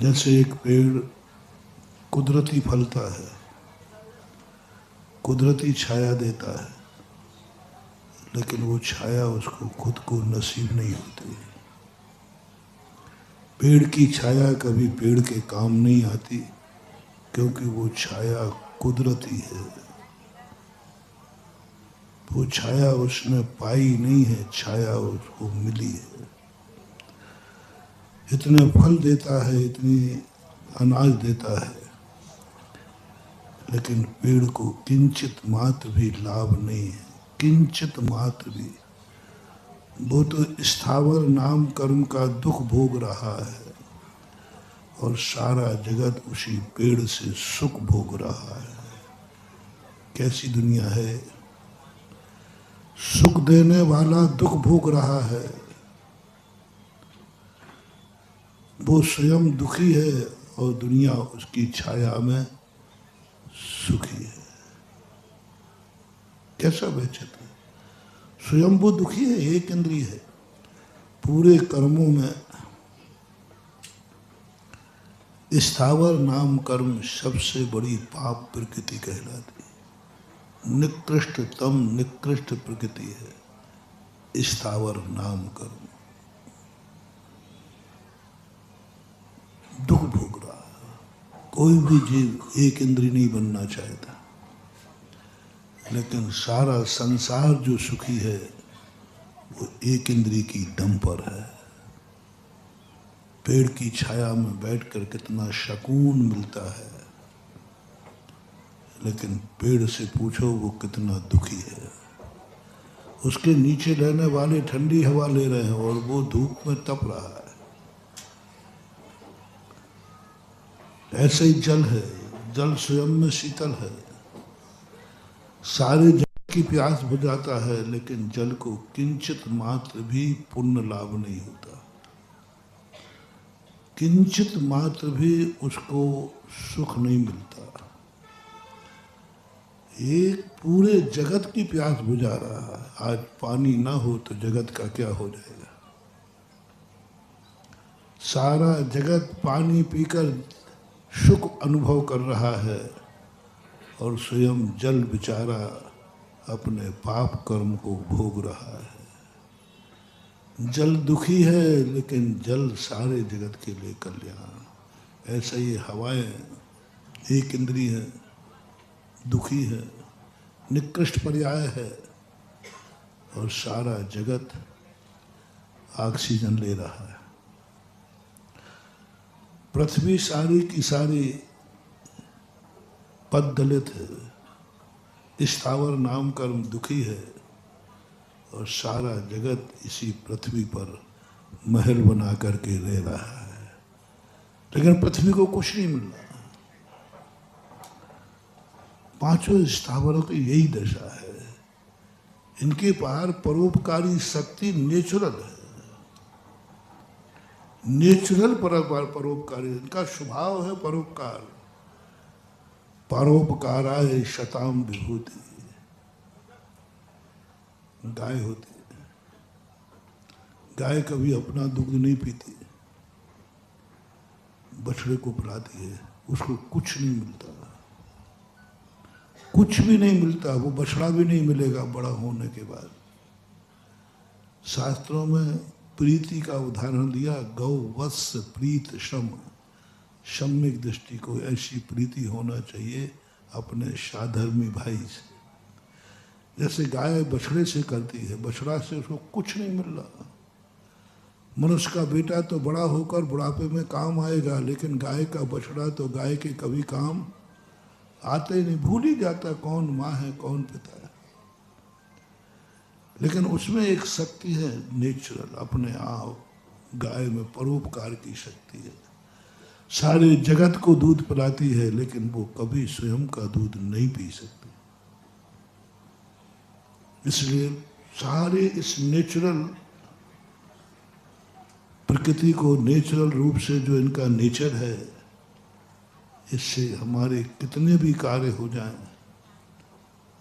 जैसे एक पेड़ कुदरती फलता है, कुदरती छाया देता है, लेकिन वो छाया उसको खुद को नसीब नहीं होती। पेड़ की छाया कभी पेड़ के काम नहीं आती, क्योंकि वो छाया कुदरती है। वो छाया उसने पाई नहीं है, छाया उसको मिली है। इतने फल देता है, इतनी अनाज देता है, लेकिन पेड़ को किंचित मात्र भी लाभ नहीं है, किंचित मात्र भी। वो तो स्थावर नाम कर्म का दुख भोग रहा है और सारा जगत उसी पेड़ से सुख भोग रहा है। कैसी दुनिया है! सुख देने वाला दुख भोग रहा है, वो स्वयं दुखी है और दुनिया उसकी छाया में सुखी है। कैसा वैचित्र है! स्वयं वो दुखी है, एक इंद्रिय है। पूरे कर्मों में स्थावर नाम कर्म सबसे बड़ी पाप प्रकृति कहलाती है। निकृष्टतम निकृष्ट प्रकृति है स्थावर नाम कर्म। दुख भोग रहा है। कोई भी जीव एक इंद्रिय नहीं बनना चाहता, लेकिन सारा संसार जो सुखी है वो एक इंद्रिय की दम पर है। पेड़ की छाया में बैठकर कितना सुकून मिलता है, लेकिन पेड़ से पूछो वो कितना दुखी है। उसके नीचे रहने वाले ठंडी हवा ले रहे हैं और वो धूप में तप रहा है। ऐसे ही जल है, जल स्वयं में शीतल है, सारे जल की प्यास बुझाता है, लेकिन जल को किंचित मात्र भी पुण्य लाभ नहीं होता, किंचित मात्र भी उसको सुख नहीं मिलता। एक पूरे जगत की प्यास बुझा रहा है। आज पानी ना हो तो जगत का क्या हो जाएगा। सारा जगत पानी पीकर सुख अनुभव कर रहा है और स्वयं जल बेचारा अपने पाप कर्म को भोग रहा है। जल दुखी है, लेकिन जल सारे जगत के लिए कल्याण। ऐसा ही हवाएं एक इंद्रिय है, दुखी है, निकृष्ट पर्याय है, और सारा जगत ऑक्सीजन ले रहा है। पृथ्वी सारी की सारी पद दलित है, स्थावर नाम कर्म दुखी है, और सारा जगत इसी पृथ्वी पर महल बना करके रह रहा है, लेकिन पृथ्वी को कुछ नहीं मिल रहा। पांचों स्थावरों की यही दशा है। इनके पार परोपकारी शक्ति नेचुरल है, नेचुरल परोपकारी। इनका स्वभाव है परोपकार। परोपकाराय शताम विभूति। गाय होती है, गाय कभी अपना दूध नहीं पीती, बछड़े को पिलाती है, उसको कुछ नहीं मिलता, कुछ भी नहीं मिलता। वो बछड़ा भी नहीं मिलेगा बड़ा होने के बाद। शास्त्रों में प्रीति का उदाहरण दिया, गौ वत्स प्रीत शम। सम्यक दृष्टि को ऐसी प्रीति होना चाहिए अपने साधर्मी भाई से, जैसे गाय बछड़े से करती है। बछड़ा से उसको कुछ नहीं मिल रहा। मनुष्य का बेटा तो बड़ा होकर बुढ़ापे में काम आएगा, लेकिन गाय का बछड़ा तो गाय के कभी काम आते ही नहीं, भूल ही जाता कौन माँ है कौन पिता है। लेकिन उसमें एक शक्ति है नेचुरल, अपने आप। गाय में परोपकार की शक्ति है, सारे जगत को दूध पिलाती है, लेकिन वो कभी स्वयं का दूध नहीं पी सकती। इसलिए सारे इस नेचुरल प्रकृति को, नेचुरल रूप से जो इनका नेचर है, इससे हमारे कितने भी कार्य हो जाएं,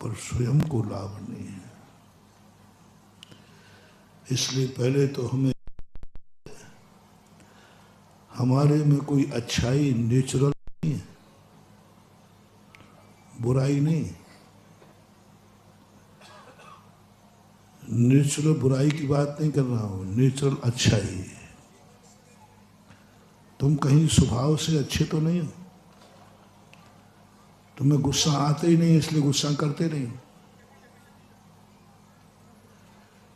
पर स्वयं को लाभ नहीं है। इसलिए पहले तो हमारे में कोई अच्छाई नेचुरल नहीं है, बुराई नहीं। नेचुरल बुराई की बात नहीं कर रहा हूं, नेचुरल अच्छाई। तुम कहीं स्वभाव से अच्छे तो नहीं हो, तुम्हें गुस्सा आते ही नहीं इसलिए गुस्सा करते नहीं,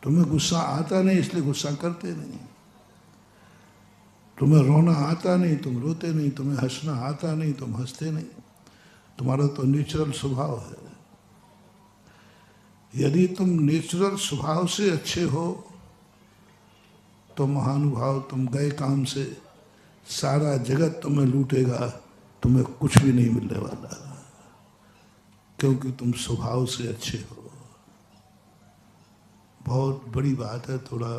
तुम्हें गुस्सा आता नहीं इसलिए गुस्सा करते नहीं, तुम्हें रोना आता नहीं तुम रोते नहीं, तुम्हें हंसना आता नहीं तुम हंसते नहीं। तुम्हारा तो नेचुरल स्वभाव है। यदि तुम नेचुरल स्वभाव से अच्छे हो तो महानुभाव तुम गए काम से, सारा जगत तुम्हें लूटेगा, तुम्हें कुछ भी नहीं मिलने वाला, क्योंकि तुम स्वभाव से अच्छे हो। बहुत बड़ी बात है। थोड़ा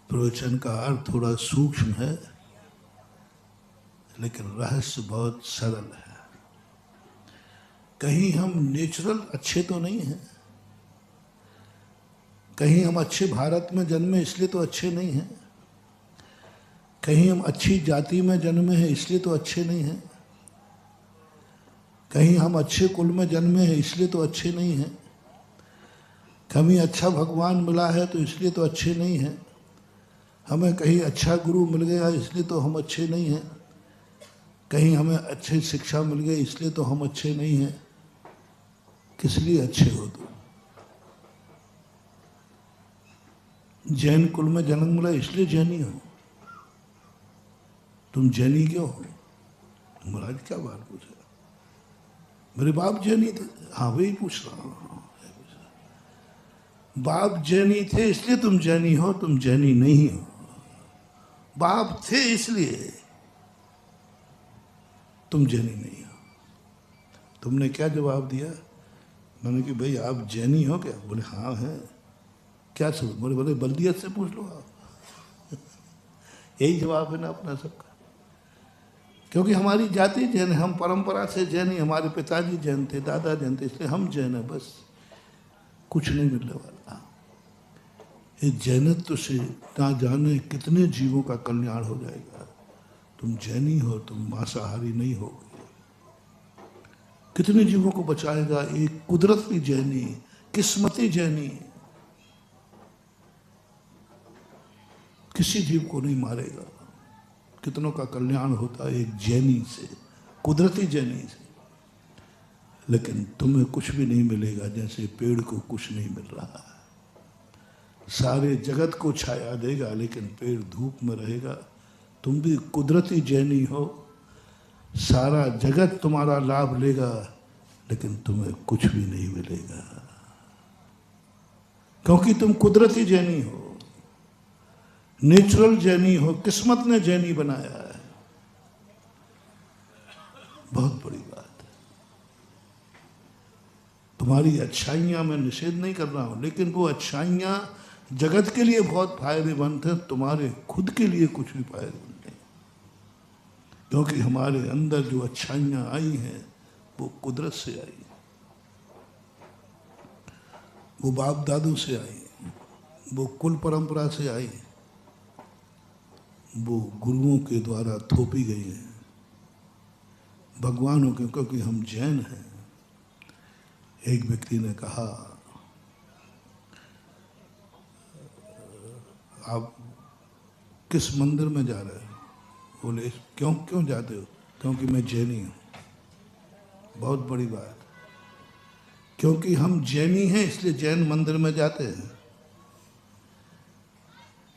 प्रवचन का अर्थ थोड़ा सूक्ष्म है, लेकिन रहस्य बहुत सरल है। कहीं हम नेचुरल अच्छे तो नहीं हैं, कहीं हम अच्छे भारत में जन्मे इसलिए तो अच्छे नहीं हैं, कहीं हम अच्छी जाति में जन्मे हैं इसलिए तो अच्छे नहीं हैं, कहीं हम अच्छे कुल में जन्मे हैं इसलिए तो अच्छे नहीं हैं, कहीं अच्छा भगवान मिला है तो इसलिए तो अच्छे नहीं हैं, हमें कहीं अच्छा गुरु मिल गया इसलिए तो हम अच्छे नहीं हैं, कहीं हमें अच्छी शिक्षा मिल गई इसलिए तो हम अच्छे नहीं हैं। किस लिए अच्छे हो तुम? जैन कुल में जन्म मिला इसलिए जैनी हो? तुम जैनी क्यों हो? महाराज क्या बात पूछा? मेरे बाप जैनी थे। हाँ वही पूछ रहा हूँ। बाप जैनी थे इसलिए तुम जैनी हो? तुम जैनी नहीं हो। बाप थे इसलिए तुम जैनी नहीं हो। तुमने क्या जवाब दिया? मैंने कि भाई आप जैनी हो क्या? बोले हाँ है। क्या सब? बोले बल्दियत से पूछ लो आप। यही जवाब है ना अपना सबका। क्योंकि हमारी जाति जैन है, हम परंपरा से जैन ही, हमारे पिताजी जैन थे, दादा जैन थे, इसलिए हम जैन है। बस कुछ नहीं मिलने वाला। इस जैनत्व से ना जाने कितने जीवों का कल्याण हो जाएगा। तुम जैनी हो, तुम मांसाहारी नहीं हो, कितने जीवों को बचाएगा एक कुदरती जैनी, किस्मती जैनी। किसी जीव को नहीं मारेगा। कितनों का कल्याण होता है एक जैनी से, कुदरती जैनी से। लेकिन तुम्हें कुछ भी नहीं मिलेगा, जैसे पेड़ को कुछ नहीं मिल रहा है। सारे जगत को छाया देगा लेकिन पेड़ धूप में रहेगा। तुम भी कुदरती जैनी हो, सारा जगत तुम्हारा लाभ लेगा लेकिन तुम्हें कुछ भी नहीं मिलेगा, क्योंकि तुम कुदरती जैनी हो, नेचुरल जैनी हो। किस्मत ने जैनी बनाया है। बहुत बड़ी बात है। तुम्हारी अच्छाइयां मैं निषेध नहीं कर रहा हूं, लेकिन वो अच्छाइयां जगत के लिए बहुत फायदेमंद है, तुम्हारे खुद के लिए कुछ भी फायदेमंद नहीं। क्योंकि हमारे अंदर जो अच्छाइयां आई हैं वो कुदरत से आई, वो बाप दादों से आई, वो कुल परंपरा से आई, वो गुरुओं के द्वारा थोपी गई है, भगवानों के। क्योंकि हम जैन हैं। एक व्यक्ति ने कहा, आप किस मंदिर में जा रहे हो? बोले क्यों जाते हो? क्योंकि मैं जैनी हूँ। बहुत बड़ी बात। क्योंकि हम जैनी हैं इसलिए जैन मंदिर में जाते हैं।